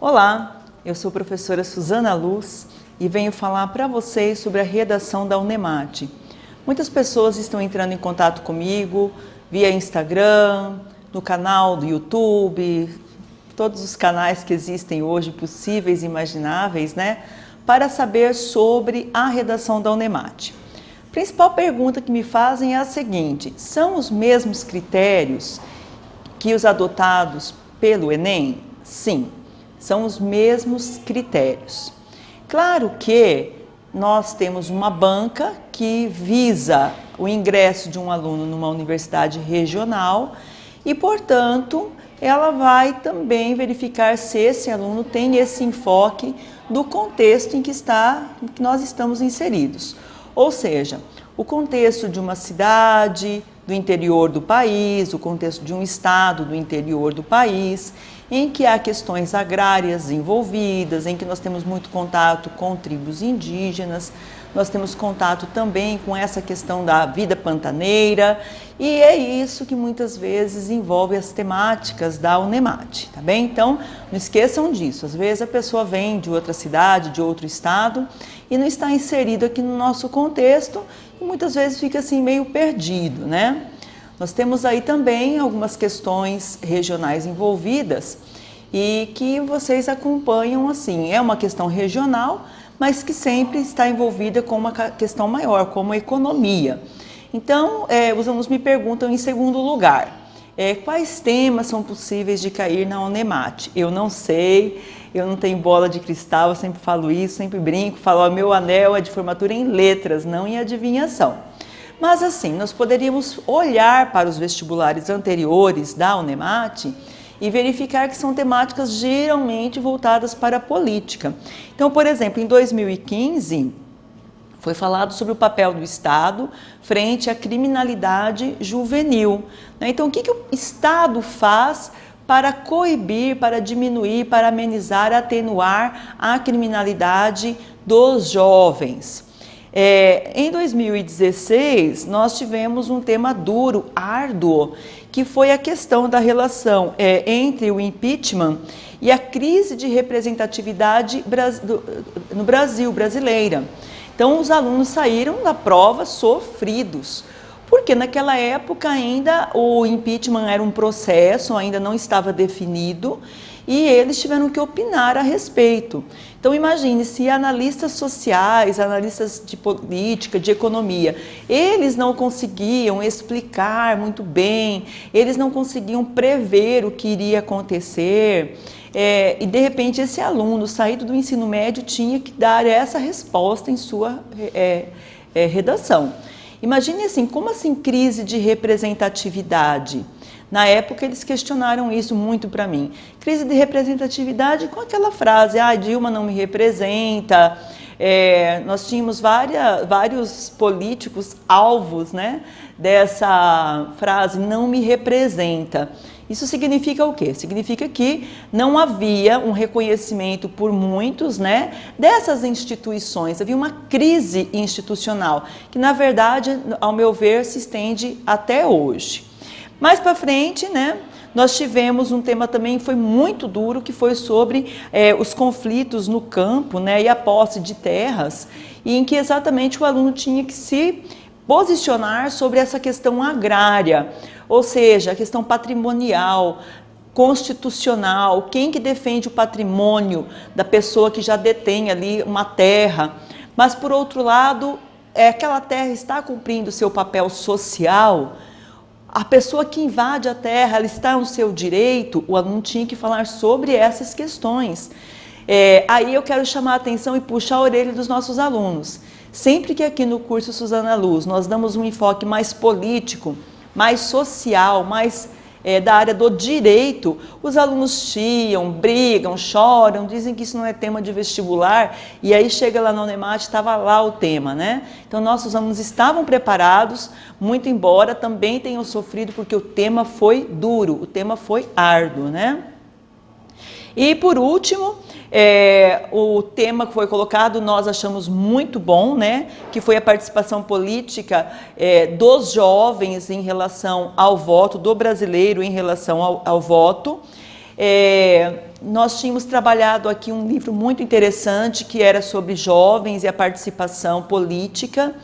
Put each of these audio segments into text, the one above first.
Olá, eu sou a professora Suzana Luz e venho falar para vocês sobre a redação da UNEMAT. Muitas pessoas estão entrando em contato comigo via Instagram, no canal do YouTube, todos os canais que existem hoje, possíveis e imagináveis, né, para saber sobre a redação da UNEMAT. A principal pergunta que me fazem é a seguinte: são os mesmos critérios que os adotados pelo Enem? Sim, são os mesmos critérios. Claro que nós temos uma banca que visa o ingresso de um aluno numa universidade regional e, portanto, ela vai também verificar se esse aluno tem esse enfoque do contexto em que nós estamos inseridos. Ou seja, o contexto de uma cidade do interior do país, o contexto de um estado do interior do país, em que há questões agrárias envolvidas, em que nós temos muito contato com tribos indígenas, nós temos contato também com essa questão da vida pantaneira, e é isso que muitas vezes envolve as temáticas da UNEMAT, tá bem? Então, não esqueçam disso. Às vezes a pessoa vem de outra cidade, de outro estado, e não está inserido aqui no nosso contexto, e muitas vezes fica assim meio perdido, né? Nós temos aí também algumas questões regionais envolvidas e que vocês acompanham assim, é uma questão regional, mas que sempre está envolvida com uma questão maior, como a economia. Então, os alunos me perguntam em segundo lugar, quais temas são possíveis de cair na UNEMAT? Eu não sei, eu não tenho bola de cristal, eu sempre falo isso, sempre brinco, falo, meu anel é de formatura em letras, não em adivinhação. Mas assim, nós poderíamos olhar para os vestibulares anteriores da UNEMAT e verificar que são temáticas geralmente voltadas para a política. Então, por exemplo, em 2015, foi falado sobre o papel do Estado frente à criminalidade juvenil. Então, o que o Estado faz para coibir, para diminuir, para amenizar, atenuar a criminalidade dos jovens? Em 2016, nós tivemos um tema duro, árduo, que foi a questão da relação entre o impeachment e a crise de representatividade no Brasil, brasileira. Então, os alunos saíram da prova sofridos, porque naquela época ainda o impeachment era um processo, ainda não estava definido, e eles tiveram que opinar a respeito. Então imagine se analistas sociais, analistas de política, de economia, eles não conseguiam explicar muito bem, eles não conseguiam prever o que iria acontecer, e de repente esse aluno saído do ensino médio tinha que dar essa resposta em sua redação. Imagine assim, como assim crise de representatividade? Na época eles questionaram isso muito para mim. Crise de representatividade com aquela frase, Dilma não me representa. Nós tínhamos vários políticos alvos, né, dessa frase, não me representa. Isso significa o quê? Significa que não havia um reconhecimento por muitos, né, dessas instituições. Havia uma crise institucional, que na verdade, ao meu ver, se estende até hoje. Mais para frente, né, nós tivemos um tema também que foi muito duro, que foi sobre os conflitos no campo, né, e a posse de terras, e em que exatamente o aluno tinha que se posicionar sobre essa questão agrária, ou seja, a questão patrimonial, constitucional, quem que defende o patrimônio da pessoa que já detém ali uma terra, mas por outro lado, aquela terra está cumprindo o seu papel social. A pessoa que invade a terra, ela está no seu direito, o aluno tinha que falar sobre essas questões. Aí eu quero chamar a atenção e puxar a orelha dos nossos alunos. Sempre que aqui no curso Suzana Luz nós damos um enfoque mais político, mais social, mais da área do direito, os alunos chiam, brigam, choram, dizem que isso não é tema de vestibular, e aí chega lá na UNEMAT, estava lá o tema, né? Então nossos alunos estavam preparados, muito embora também tenham sofrido, porque o tema foi duro, o tema foi árduo, né? E por último, o tema que foi colocado nós achamos muito bom, né? Que foi a participação política dos jovens em relação ao voto, do brasileiro em relação ao voto. Nós tínhamos trabalhado aqui um livro muito interessante que era sobre jovens e a participação política.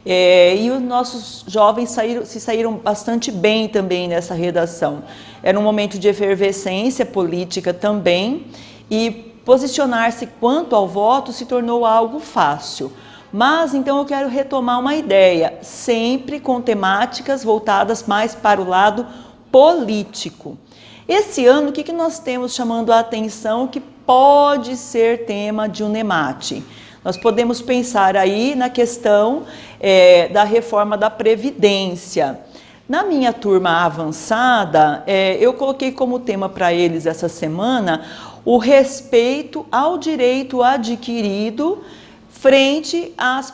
E os nossos jovens se saíram bastante bem também nessa redação. Era um momento de efervescência política também, e posicionar-se quanto ao voto se tornou algo fácil. Mas então eu quero retomar uma ideia, sempre com temáticas voltadas mais para o lado político. Esse ano, o que nós temos chamando a atenção que pode ser tema de UNEMAT? Nós podemos pensar aí na questão da reforma da Previdência. Na minha turma avançada, eu coloquei como tema para eles essa semana o respeito ao direito adquirido frente às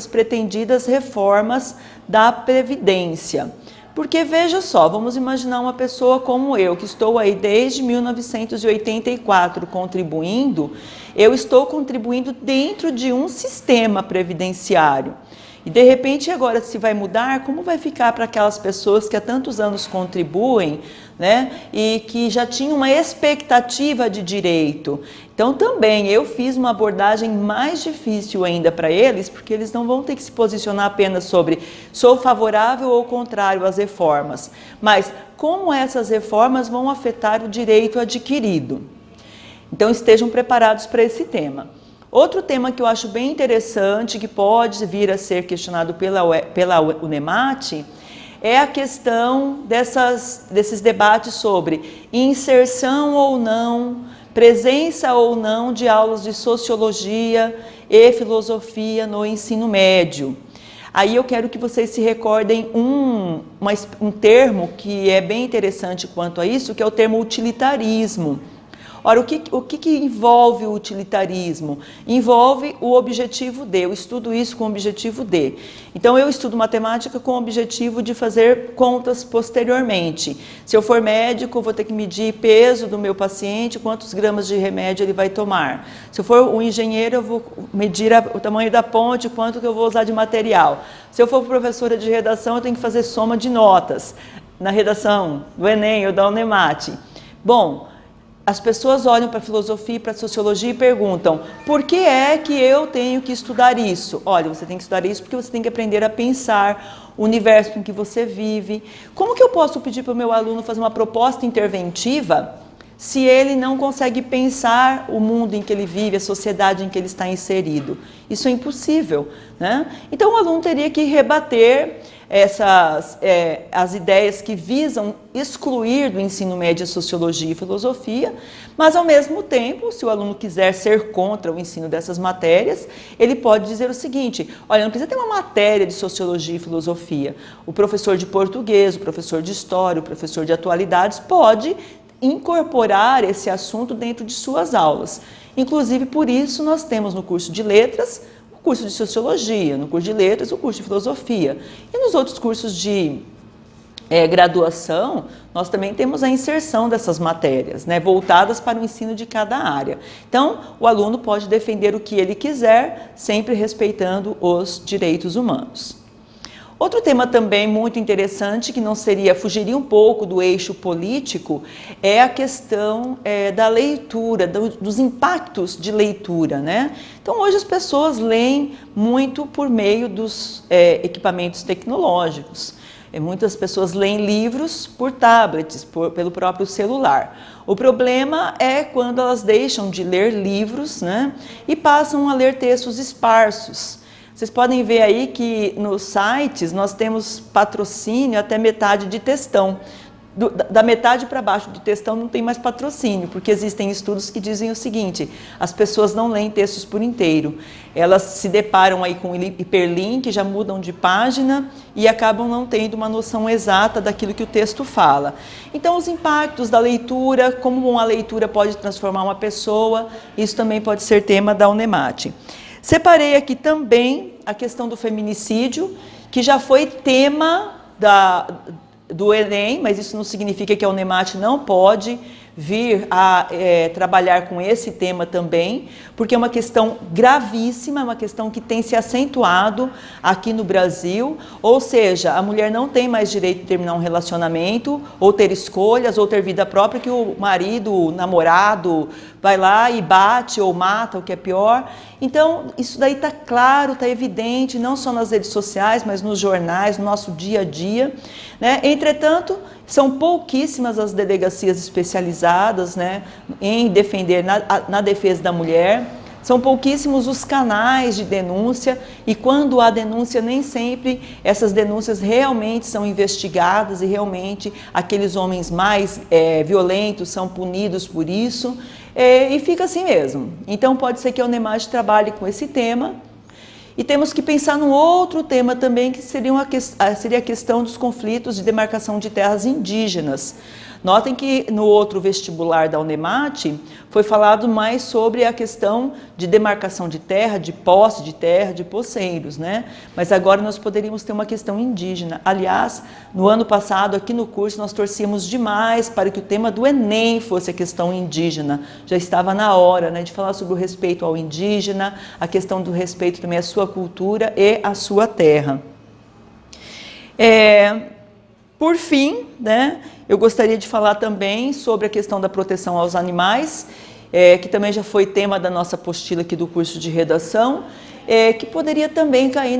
pretendidas reformas da Previdência. Porque veja só, vamos imaginar uma pessoa como eu, que estou aí desde 1984 contribuindo, eu estou contribuindo dentro de um sistema previdenciário. E de repente agora se vai mudar, como vai ficar para aquelas pessoas que há tantos anos contribuem, né? E que já tinham uma expectativa de direito. Então também eu fiz uma abordagem mais difícil ainda para eles, porque eles não vão ter que se posicionar apenas sobre sou favorável ou contrário às reformas, mas como essas reformas vão afetar o direito adquirido. Então estejam preparados para esse tema. Outro tema que eu acho bem interessante, que pode vir a ser questionado pela UNEMAT, é a questão desses debates sobre inserção ou não, presença ou não de aulas de sociologia e filosofia no ensino médio. Aí eu quero que vocês se recordem um termo que é bem interessante quanto a isso, que é o termo utilitarismo. Ora, o que envolve o utilitarismo? Envolve o objetivo D, eu estudo isso com o objetivo D. Então, eu estudo matemática com o objetivo de fazer contas posteriormente. Se eu for médico, eu vou ter que medir peso do meu paciente, quantos gramas de remédio ele vai tomar. Se eu for um engenheiro, eu vou medir o tamanho da ponte, quanto que eu vou usar de material. Se eu for professora de redação, eu tenho que fazer soma de notas na redação do Enem ou da UNEMAT. Bom, as pessoas olham para a filosofia e para a sociologia e perguntam, por que é que eu tenho que estudar isso? Olha, você tem que estudar isso porque você tem que aprender a pensar o universo em que você vive. Como que eu posso pedir para o meu aluno fazer uma proposta interventiva se ele não consegue pensar o mundo em que ele vive, a sociedade em que ele está inserido? Isso é impossível, né? Então o aluno teria que rebater as ideias que visam excluir do ensino médio a sociologia e filosofia, mas ao mesmo tempo, se o aluno quiser ser contra o ensino dessas matérias, ele pode dizer o seguinte, olha, não precisa ter uma matéria de sociologia e filosofia. O professor de português, o professor de história, o professor de atualidades pode incorporar esse assunto dentro de suas aulas. Inclusive, por isso, nós temos no curso de letras o curso de sociologia, no curso de letras o curso de filosofia. E nos outros cursos de graduação, nós também temos a inserção dessas matérias, né, voltadas para o ensino de cada área. Então, o aluno pode defender o que ele quiser, sempre respeitando os direitos humanos. Outro tema também muito interessante, que não fugiria um pouco do eixo político, é a questão da leitura, dos impactos de leitura, né? Então, hoje as pessoas leem muito por meio dos equipamentos tecnológicos. Muitas pessoas leem livros por tablets, pelo próprio celular. O problema é quando elas deixam de ler livros, né, e passam a ler textos esparsos. Vocês podem ver aí que nos sites nós temos patrocínio até metade de textão. Da metade para baixo de textão não tem mais patrocínio, porque existem estudos que dizem o seguinte, as pessoas não leem textos por inteiro. Elas se deparam aí com hiperlink, já mudam de página e acabam não tendo uma noção exata daquilo que o texto fala. Então, os impactos da leitura, como uma leitura pode transformar uma pessoa, isso também pode ser tema da UNEMAT. Separei aqui também a questão do feminicídio, que já foi tema do Enem, mas isso não significa que a UNEMAT não pode vir a trabalhar com esse tema também, porque é uma questão gravíssima, é uma questão que tem se acentuado aqui no Brasil, ou seja, a mulher não tem mais direito de terminar um relacionamento, ou ter escolhas, ou ter vida própria, que o marido, o namorado, vai lá e bate ou mata, o que é pior. Então, isso daí está claro, está evidente, não só nas redes sociais, mas nos jornais, no nosso dia a dia, né? Entretanto, são pouquíssimas as delegacias especializadas, né, em defender, na defesa da mulher. São pouquíssimos os canais de denúncia e quando há denúncia, nem sempre essas denúncias realmente são investigadas e realmente aqueles homens mais violentos são punidos por isso. E fica assim mesmo. Então pode ser que a Unemate trabalhe com esse tema e temos que pensar num outro tema também que seria a questão dos conflitos de demarcação de terras indígenas. Notem que no outro vestibular da Unemate foi falado mais sobre a questão de demarcação de terra, de posse de terra, de posseiros, né? Mas agora nós poderíamos ter uma questão indígena. Aliás, no ano passado, aqui no curso, nós torcíamos demais para que o tema do Enem fosse a questão indígena. Já estava na hora, né, de falar sobre o respeito ao indígena, a questão do respeito também à sua cultura e à sua terra. Por fim, né, eu gostaria de falar também sobre a questão da proteção aos animais, que também já foi tema da nossa apostila aqui do curso de redação, que poderia também cair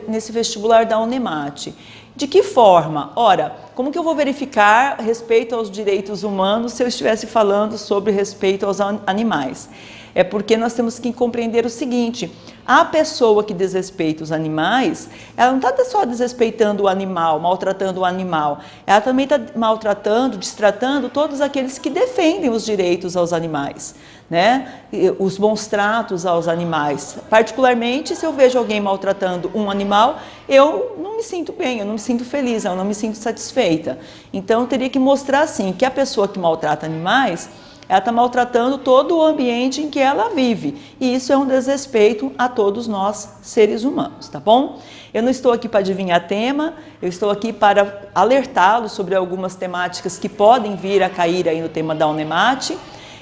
nesse vestibular da Unemate. De que forma? Ora, como que eu vou verificar respeito aos direitos humanos se eu estivesse falando sobre respeito aos animais? É porque nós temos que compreender o seguinte: a pessoa que desrespeita os animais, ela não está só desrespeitando o animal, maltratando o animal, ela também está maltratando, destratando todos aqueles que defendem os direitos aos animais, né? Os bons tratos aos animais. Particularmente, se eu vejo alguém maltratando um animal, eu não me sinto bem, eu não me sinto feliz, eu não me sinto satisfeita. Então, eu teria que mostrar assim, que a pessoa que maltrata animais, ela está maltratando todo o ambiente em que ela vive. E isso é um desrespeito a todos nós, seres humanos, tá bom? Eu não estou aqui para adivinhar tema, eu estou aqui para alertá-los sobre algumas temáticas que podem vir a cair aí no tema da Unemate.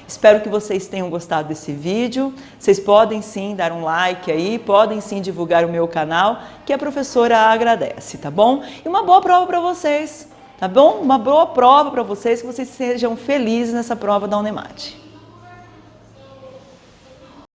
Espero que vocês tenham gostado desse vídeo. Vocês podem sim dar um like aí, podem sim divulgar o meu canal, que a professora agradece, tá bom? E uma boa prova para vocês. Tá bom? Uma boa prova para vocês, que vocês sejam felizes nessa prova da Unemate.